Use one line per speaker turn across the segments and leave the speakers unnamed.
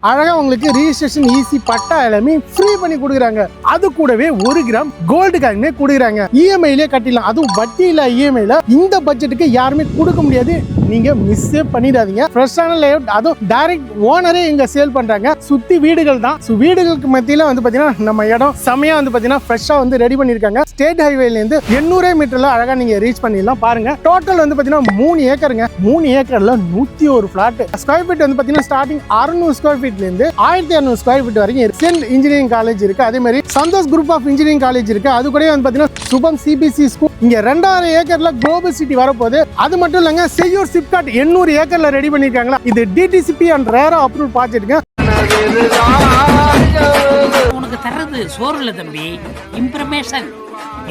அழகா உங்களுக்கு registration easy பட்டா எல்லாமே ஃப்ரீ பண்ணி கொடுக்குறாங்க. அது கூடவே 1 கிராம் கோல்டு காயினே கொடுக்குறாங்க. இஎம்ஐலே கட்டிடலாம். அதுவும் வட்டி இல்ல இஎம்ஐல. இந்த பட்ஜெட்டுக்கு யாருமே கொடுக்க முடியாது. நீங்க மிஸ்ஸே பண்ணிடாதீங்க. ஃப்ரெஷ்ஷான லேஅவுட், அதுவும் டைரக்ட் ஓனரே இங்க சேல் பண்றாங்க. சுத்தி வீடுகள் தான். வீடுகளுக்கு மத்தியில வந்து பாத்தீங்கன்னா நம்ம இடம் செமையா வந்து பாத்தீங்கன்னா ஃப்ரெஷ்ஷா வந்து ரெடி பண்ணிருக்காங்க. ஸ்டேட் ஹைவேல இருந்து 800 மீட்டர்ல அழகா நீங்க ரீச் பண்ணிடலாம். பாருங்க, டோட்டல் வந்து பாத்தீங்கன்னா 3 ஏக்கருங்க. 3 ஏக்கர்ல 101 பிளாட். ஸ்கொயர் ஃபீட் வந்து பாத்தீங்கன்னா ஸ்டார்டிங் 600 ஸ்கொயர் ஃபீட்ல இருந்து 1200 ஸ்கொயர் ஃபீட் வரைக்கும் இருக்கு. சென்ட் இன்ஜினியரிங் காலேஜ் இருக்கு. அதே மாதிரி Santhosh group of engineering college இருக்கு. அது கூட வந்து பாத்தீங்கன்னா சுபம் சிபிசி ஸ்கூல். இங்க 2000 ஏக்கர்ல குளோபல் சிட்டி வரப்போகுது. அது மட்டும் இல்லங்க, செய்யூர் சிப்காட் 800 ஏக்கர்ல ரெடி பண்ணிருக்காங்களா. இது டிடிசிபி அண்ட் ரேரா அப்ரூவல் ப்ராஜெக்ட்ங்க.
உனக்கு தர்றது சோறு இல்ல தம்பி, இன்ஃபர்மேஷன்.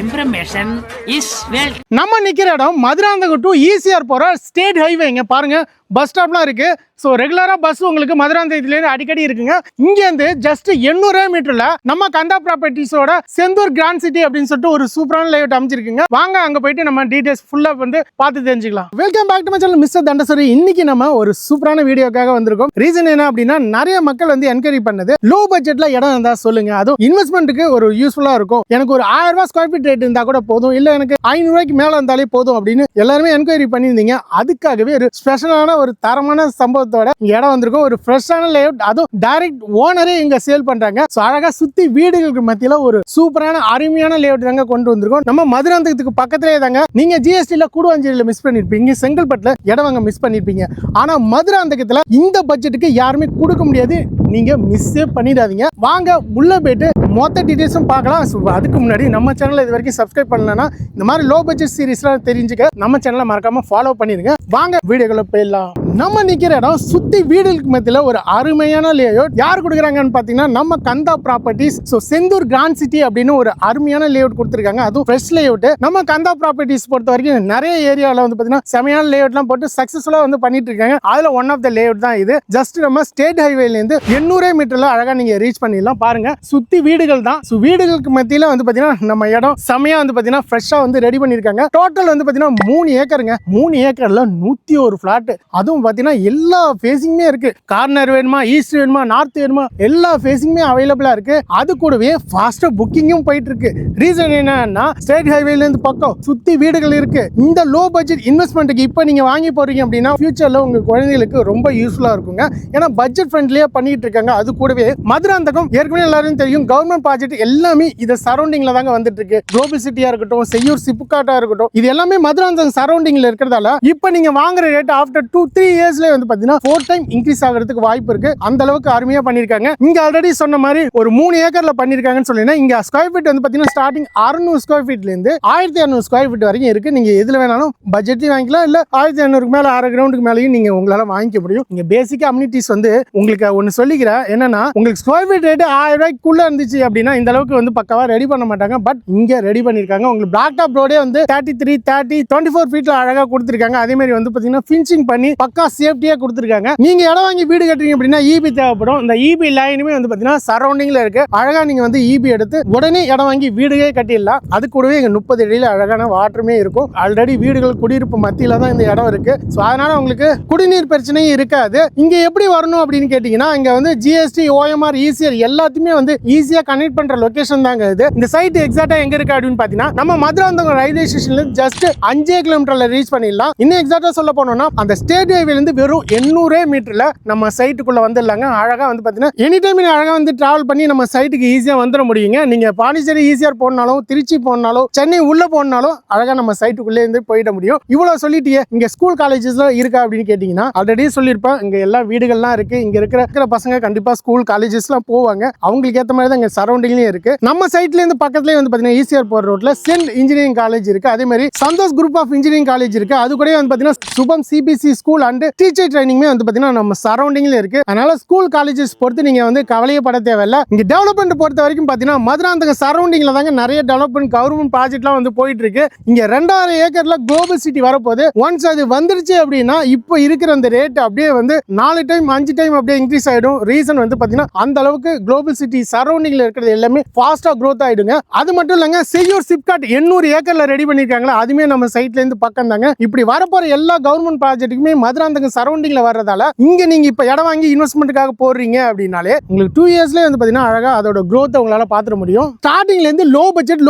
Information is wealth.
நம்ம நிக்கிற இடம் மதுராந்தகம் டு ஈசிஆர் போற ஸ்டேட் ஹைவேங்க. பாருங்க, பஸ் ஸ்டாப்லாம் இருக்கு. ஸோ ரெகுலரா பஸ் உங்களுக்கு மதுராந்தகத்துலேருந்து அடிக்கடி இருக்குங்க. இங்கேருந்து ஜஸ்ட் 800 மீட்டர்ல நம்ம கந்தா ப்ராப்பர்ட்டிஸோட செந்தூர் கிராண்ட் சிட்டி அப்படின்னு சொல்லிட்டு ஒரு சூப்பரான லேஅவுட் அமைச்சிருக்குங்க. வாங்க அங்க போயிட்டு நம்ம டீடைல்ஸ் ஃபுல்லா வந்து பார்த்து தெரிஞ்சுக்கலாம். Welcome back to my channel mister Thandasari. இன்னைக்கு நம்ம ஒரு சூப்பரான வீடியோக்காக வந்திருக்கோம். ரீசன் என்ன அப்படின்னா, நிறைய மக்கள் வந்து என்கொயரி பண்ணது லோ பட்ஜெட்ல இடம் இருந்தா சொல்லுங்க, அதுவும் இன்வெஸ்ட்மெண்ட்டுக்கு ஒரு யூஸ்ஃபுல்லா இருக்கும். எனக்கு ஒரு 1000 ரூபாய் ஸ்கொயர் ஃபீட் ரேட் இருந்தா கூட போதும், இல்ல எனக்கு 500 ரூபாய்க்கு மேல இருந்தாலே போதும் அப்படின்னு எல்லாருமே என்கொயரி பண்ணியிருந்தீங்க. அதுக்காகவே ஒரு ஸ்பெஷலான ஒரு தரமான சம்பவத்தோட இடம் வந்திருக்கும். ஒரு ஃப்ரெஷ்ஷான லேஅவுட், அதுவும் டைரக்ட் ஓனரே இங்க சேல் பண்றாங்க. சோ அழகா சுத்தி வீடுகளுக்கு மத்தியில ஒரு சூப்பரான அருமையான லேஅவுட் தாங்க கொண்டு வந்திருக்கோம். நம்ம மதுராந்தகத்துக்கு பக்கத்திலேயே தாங்க. நீங்க ஜிஎஸ்டில கூடுவாஞ்சேரியில மிஸ் பண்ணிருப்பீங்க, செங்கல்பட்டுல இடம் வாங்க மிஸ் பண்ணிருப்பீங்க. ஆனா மதுராந்தகத்துல இந்த பட்ஜெட்டுக்கு யாருமே கொடுக்க முடியாது. நீங்க மிஸ்ஸே பண்ணிடாதீங்க. வாங்க உள்ள போயிட்டு மொத்த டீடைல்ஸும் பார்க்கலாம். அதுக்கு முன்னாடி நம்ம சேனலை இது வரைக்கும் சப்ஸ்கிரைப் பண்ணலன்னா இந்த மாதிரி லோ பட்ஜெட் சீரிஸ்லாம் தெரிஞ்சுக்க நம்ம சேனலை மறக்காம ஃபாலோ பண்ணிருங்க. வாங்க வீடியோக்குள்ள போயிடலாம். நம்ம நிக்கிற இடம் சுத்தி வீடுகளுக்கு மத்தியில ஒரு அருமையான லேஅவுட். யார் கொடுக்குறாங்கன்னு பாத்தீங்கன்னா நம்ம Kandha properties. So Senthur grand city அப்படின்னு ஒரு அருமையான லேஅவுட் கொடுத்துருக்காங்க. அதுவும் ஃப்ரெஷ் லேஅவுட். நம்ம கந்தா ப்ராப்பர்ட்டிஸ் பொறுத்த வரைக்கும் நிறைய ஏரியாவில் வந்து பாத்தீங்கன்னா செமையான லேஅவுட்லாம் போட்டு சக்சஸ்ஃபுல்லா வந்து பண்ணிட்டு இருக்காங்க. அதுல ஒன் ஆஃப் த லேஅவுட் தான் இது. ஜஸ்ட் நம்ம ஸ்டேட் ஹைவேல இருந்து 800 மீட்டர்ல அழகா நீங்க ரீச் பண்ணிடலாம். பாருங்க, சுத்தி வீடுகள் தான். வீடுகளுக்கு மத்தியில வந்து பாத்தீங்கன்னா நம்ம இடம் செமையா வந்து பாத்தீங்கன்னா ஃப்ரெஷ்ஷா வந்து ரெடி பண்ணிருக்காங்க. டோட்டல் வந்து பாத்தீங்கன்னா 3 ஏக்கருங்க. 3 ஏக்கர்ல 101 பிளாட். அதுவும் பாத்தீங்கன்னா எல்லா ஃபேசிங்குமே இருக்கு. கார்னர் வேணுமா, ஈஸ்ட் வேணுமா, நார்த் வேணுமா, எல்லா ஃபேசிங்குமே அவைலபிளா இருக்கு. அது கூடவே ஃபாஸ்டா புக்கிங்கும் போயிட்டு இருக்கு. ரீசன் என்னன்னா, ஸ்டேட் ஹைவேல இருந்து பக்கம் சுத்தி வீடுகள் இருக்கு. இந்த லோ பட்ஜெட் இன்வெஸ்ட்மெண்ட்டுக்கு இப்ப நீங்க வாங்கி போறீங்க அப்படின்னா ஃபியூச்சர்ல உங்க குழந்தைகளுக்கு ரொம்ப யூஸ்ஃபுல்லா இருக்குங்க. ஏன்னா பட்ஜெட் ஃப்ரெண்ட்லியா பண்ணிட்டு இருக்காங்க. அது கூடவே மதுராந்தகம் ஏற்கனவே எல்லாரும் தெரியும், கவர்மெண்ட் ப்ராஜெக்ட் எல்லாமே இது சரௌண்டிங்ல தாங்க வந்துட்டு இருக்கு. குளோபல் சிட்டியா இருக்கட்டும், செய்யூர் சிப்காட்டா இருக்கட்டும், இது எல்லாமே மதுராந்தகம் சரௌண்டிங்ல இருக்கிறதால இப்ப நீங்க வாங்குற ரேட் ஆஃப்டர் 2-3 இயர்ஸ்ல வந்து பாத்தீங்கன்னா 4 டைம் இன்க்ரீஸ் ஆகிறதுக்கு வாய்ப்பு இருக்கு. அந்த அளவுக்கு அருமையா பண்ணிருக்காங்க. இங்க ஆல்ரெடி சொன்ன மாதிரி ஒரு 3 ஏக்கர்ல பண்ணிருக்காங்கன்னு சொல்லினா, இங்க ஸ்கொயர் ஃபீட் வந்து பாத்தீங்கன்னா ஸ்டார்டிங் 600 ஸ்கொயர் ஃபீட்ல இருந்து 1200 ஸ்கொயர் ஃபீட் வரைக்கும் இருக்கு. நீங்க எதுல வேணாலும் பட்ஜெட்லயும் வாங்கிக்கலாம், இல்ல 1500க்கு மேல 1/2 கிரவுண்டுக்கு மேலயும் நீங்க உங்களால வாங்கிக்க முடியும். இங்க பேசிக் அம்யூனிட்டிஸ் வந்து உங்களுக்கு ஒன்னு சொல்லிக்கிறேன். என்னன்னா, உங்களுக்கு ஸ்கொயர் ஃபீட் ரேட் 1000 ரூபாய்க்குள்ள இருந்துச்சு அப்படின்னா இந்த அளவுக்கு வந்து பக்காவா ரெடி பண்ண மாட்டாங்க. பட் இங்க ரெடி பண்ணிருக்காங்க. உங்களுக்கு பிளாக் டாப் ரோடே வந்து 33, 30, 24 ஃபீட்ல அழகா கொடுத்திருக்காங்க. அதே மாதிரி வந்து பாத்தீங்கன்னா ஃபினிஷிங் பண்ணி பக்கா சேஃப்டியா கொடுத்திருக்காங்க. நீங்க இடம் வாங்கி வீடு கட்டுறீங்க அப்படின்னா ஈபி தேவைப்படும். இந்த ஈபி லைனுமே வந்து பாத்தீங்கன்னா சரௌண்டிங்ல இருக்கு. அழகா நீங்க வந்து ஈபி எடுத்து உடனே இடம் வாங்கி வீடுகே கட்டிடலாம். அது கூடவே இங்க 30 அடியில அழகான வாட்டருமே இருக்கும். ஆல்ரெடி வீடுகள் குடியிருப்பு மத்தியில தான் இந்த இடம் இருக்கு. சோ அதனால உங்களுக்கு குடிநீர் பிரச்சனையும் இருக்காது. இங்க எப்படி வரணும் அப்படின்னு கேட்டீங்கன்னா, இங்க வந்து ஜிஎஸ்டி, ஓஎம்ஆர், ஈசிஆர் எல்லாத்தையுமே வந்து ஈஸியா கனெக்ட் பண்ற லொகேஷன் தாங்க இது. இந்த சைட் எக்ஸாக்ட்டா எங்க இருக்கு அப்படின்னு பாத்தீங்கன்னா, நம்ம மதுராந்தகம் ரயில்வே ஸ்டேஷன்ல ஜஸ்ட் 5 கிலோமீட்டர்ல ரீச் பண்ணிடலாம். இன்னும் எக்ஸாக்ட்டா சொல்ல போனோம்னா, அந்த ஸ்டேட் ஹைவேல இருந்து வெறும் 800 மீட்டர்ல நம்ம சைட்டுக்குள்ள வந்துடலாங்க. அழகா வந்து பாத்தீங்கன்னா எனி டைம் அழகா வந்து டிராவல் பண்ணி நம்ம சைட்டுக்கு ஈஸியா வந்துட முடியுங்க. நீங்க பாண்டிச்சேரி ஈஸியார் போனாலும், திருச்சி போனாலும், சென்னை உள்ள போனாலும் அழகா நம்ம சைட்டுக்குள்ளே இருந்து போயிட முடியும். இவ்வளவு சொல்லிட்டியே, இங்க ஸ்கூல் காலேஜஸ்லாம் இருக்கா அப்படின்னு கேட்டீங்கன்னா, ஆல்ரெடி சொல்லியிருப்பேன். இங்க எல்லா வீடுகள்லாம் இருக்கு. இங்க இருக்கிற பசங்க கண்டிப்பா ஸ்கூல் காலேஜஸ்லாம் போவாங்க. அவங்களுக்கு ஏற்ற மாதிரி தான் இங்க சரௌண்டிங்லயும் இருக்கு. நம்ம சைட்ல இருந்து பக்கத்துலயே வந்து பாத்தீங்கன்னா ஈசிஆர் போற ரோட்ல சென்ட் இன்ஜினியரிங் காலேஜ் இருக்கு. அதே மாதிரி Santhosh group of engineering college இருக்கு. அது கூட வந்து பாத்தீங்கன்னா Shubham CBC school and teacher ட்ரைனிங்மே வந்து பாத்தீங்கன்னா நம்ம சரௌண்டிங்ல இருக்கு. அதனால ஸ்கூல் காலேஜஸ் பொறுத்து நீங்க வந்து கவலையப்பட தேவையில்லை. இங்க டெவலப்மெண்ட் பொறுத்த வரைக்கும் பாத்தீங்கன்னா மதுராந்தகம் சரௌண்டிங்ல தாங்க நிறைய டெவலப்மெண்ட் கவர்மெண்ட் ப்ராஜெக்ட்லாம் வந்து போயிட்டு இருக்கு. இங்க 2000 ஏக்கர்ல குளோபல் சிட்டி வரப்போகுது. ஒன்ஸ் அது வந்துருச்சு அப்படின்னா இப்போ இருக்கிற அந்த ரேட் அப்படியே வந்து 4 டைம் 5 டைம் அப்படியே இன்க்ரீஸ் ஆயிடும். ரீசன் வந்து பாத்தீங்கன்னா அந்த அளவுக்கு குளோபல் சிட்டி சரௌண்டிங்ல இருக்கிறது எல்லாமே ஃபாஸ்டா growth ஆயிடுங்க. அது மட்டும் இல்லங்க, செய்யூர் சிப்காட் 800 ஏக்கர்ல ரெடி பண்ணிருக்காங்களா, அதுமே நம்ம சைட்ல இருந்து பக்கம் தாங்க. இப்படி வரப்போற எல்லா கவர்மெண்ட் ப்ராஜெக்ட்டுக்குமே மதுராந்தகம் சரௌண்டிங்ல வர்றதால இங்க நீங்க இப்ப இடம் வாங்கி இன்வெஸ்ட்மெண்ட்டுக்காக போடுறீங்க அப்படின்னாலே உங்களுக்கு 2 இயர்ஸ்ல வந்து பாத்தீங்கன்னா அழகா அதோட growth உங்களால பாத்துற முடியும். ஸ்டார்டிங்ல இருந்து லோ பட்ஜெட்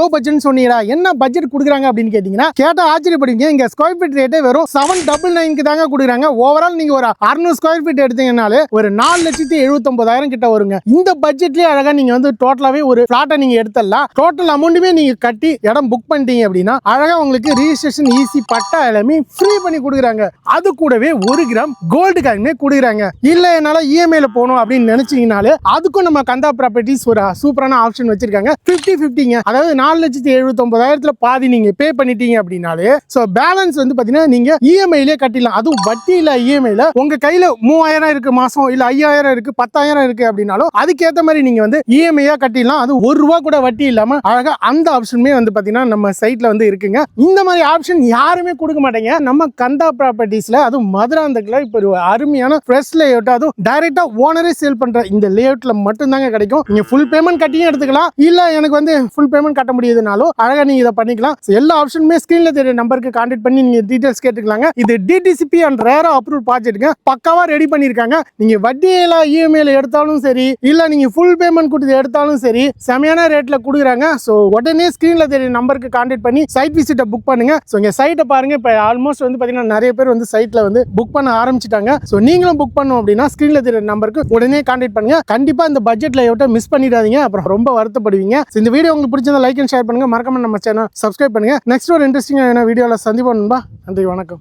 சொன்னீங்களா, என்ன பட்ஜெட் கொடுக்குறாங்க அப்படின்னு கேட்டீங்கன்னா கேட்டா ஆச்சரியப்படுவீங்க. இங்க ஸ்கொயர் ஃபீட் ரேட்டே வெறும் 799 தாங்க கொடுக்குறாங்க. ஓவரால் நீங்க ஒரு 600 ஸ்கொயர் ஃபீட் எடுத்தீங்கன்னாலே ஒரு 4,79,000 கிட்ட வருங்க. இந்த பட்ஜெட்லயே அழகா நீங்க வந்து டோட்டலாவே ஒரு பிளாட்டை நீங்க எடுத்துடலாம். டோட்டல் அமௌண்ட்டுமே நீங்க கட்டி இடம் புக் பண்ணிட்டீங்க அப்படின்னா அழகா உங்களுக்கு ரிஜிஸ்ட்ரேஷன் ஈஸி பட்டா எல்லாமே ஃப்ரீ பண்ணி கொடுக்குறாங்க. அது கூடவே 1 கிராம் கோல்டு காயினே கொடுக்குறாங்க. இல்ல என்னால இஎம்ஐல போகணும் அப்படின்னு நினைச்சீங்கனாலே அதுக்கும் நம்ம கந்தா ப்ராப்பர்ட்டிஸ் ஒரு சூப்பரான ஆப்ஷன் வச்சிருக்காங்க. 50-50ங்க. அதாவது 4,79,000 பாதி நீங்க பே பண்ணிட்டீங்க அப்படின்னாலே சோ பேலன்ஸ் வந்து பாத்தீங்கன்னா நீங்க இஎம்ஐலயே கட்டிடலாம். அதுவும் வட்டி இல்ல இஎம்ஐல உங்க கையில 3000 இருக்கு மாசம், இல்ல 5000 இருக்கு, 10,000 இருக்கு அப்படின்னாலும் அதுக்கேற்ற மாதிரி நீங்க வந்து இஎம்ஐயா கட்டிடலாம். அது ₹1 கூட வட்டி இல்லாம அழகா அந்த ஆப்ஷனுமே வந்து பாத்தீங்கன்னா நம்ம சைட்ல வந்து இருக்குங்க. இந்த மாதிரி ஆப்ஷன் யாருமே கொடுக்க மாட்டேங்க. நம்ம கந்தா ப்ராப்பர்ட்டிஸ்ல அதுவும் மதுராந்தகத்துல இப்ப ஒரு அருமையான ஃப்ரெஷ் லேஅவுட், அதுவும் டைரக்டா ஓனரே சேல் பண்ற இந்த லேஅவுட்ல மட்டும் தாங்க கிடைக்கும். நீங்க ஃபுல் பேமெண்ட் கட்டியும் எடுத்துக்கலாம், இல்ல எனக்கு வந்து ஃபுல் பேமெண்ட் கட்ட முடியுதுனாலும் அழகா நீங்க இதை பண்ணிக்கலாம். எல்லா ஆப்ஷனுமே ஸ்கிரீன்ல தெரிய நம்பருக்கு கான்டாக்ட் பண்ணி நீங்க டீடைல்ஸ் கேட்டுக்கலாங்க. இது டிடிசிபி அண்ட் ரேரா அப்ரூவ் ப்ராஜெக்ட்ங்க. பக்காவா ரெடி பண்ணிருக்காங்க. நீங்க வட்டியில இஎம்ஐல எடுத்தாலும் சரி, இல்ல நீங்க ஃபுல் பேமெண்ட் கொடுத்து எடுத்தாலும் சரி, செமையான ரேட்ல கொடுக்குறாங்க. சோ உடனே ஸ்கிரீன்ல தெரிய நம்பருக்கு கான்டாக்ட் பண்ணி சைட் விசிட்ட புக் பண்ணுங்க. சோ இங்க சைட்டை பாருங்க. இப்ப ஆல்மோஸ்ட் வந்து பாத்தீங்கன்னா நிறைய பேர் வந்து சைட்ல வந்து புக் பண்ண ஆரம்பிச்சிட்டாங்க. சோ நீங்களும் புக் பண்ணணும் அப்படின்னா ஸ்கிரீன்ல தெரிய நம்பருக்கு உடனே கான்டாக்ட் பண்ணுங்க. கண்டிப்பா இந்த பட்ஜெட்ல எவ்வளோ மிஸ் பண்ணிடாதீங்க, அப்புறம் ரொம்ப வருத்தப்படுவீங்க. இந்த வீடியோ உங்களுக்கு பிடிச்சிருந்தா லைக் அண்ட் ஷேர் பண்ணுங்க. மறக்காம நம்ம சேனல் சப்ஸ்கிரைப் பண்ணுங்க. நெக்ஸ்ட் ஒரு இன்ட்ரெஸ்டிங்கான வீடியோல சந்திப்போம். நன்றி, வணக்கம்.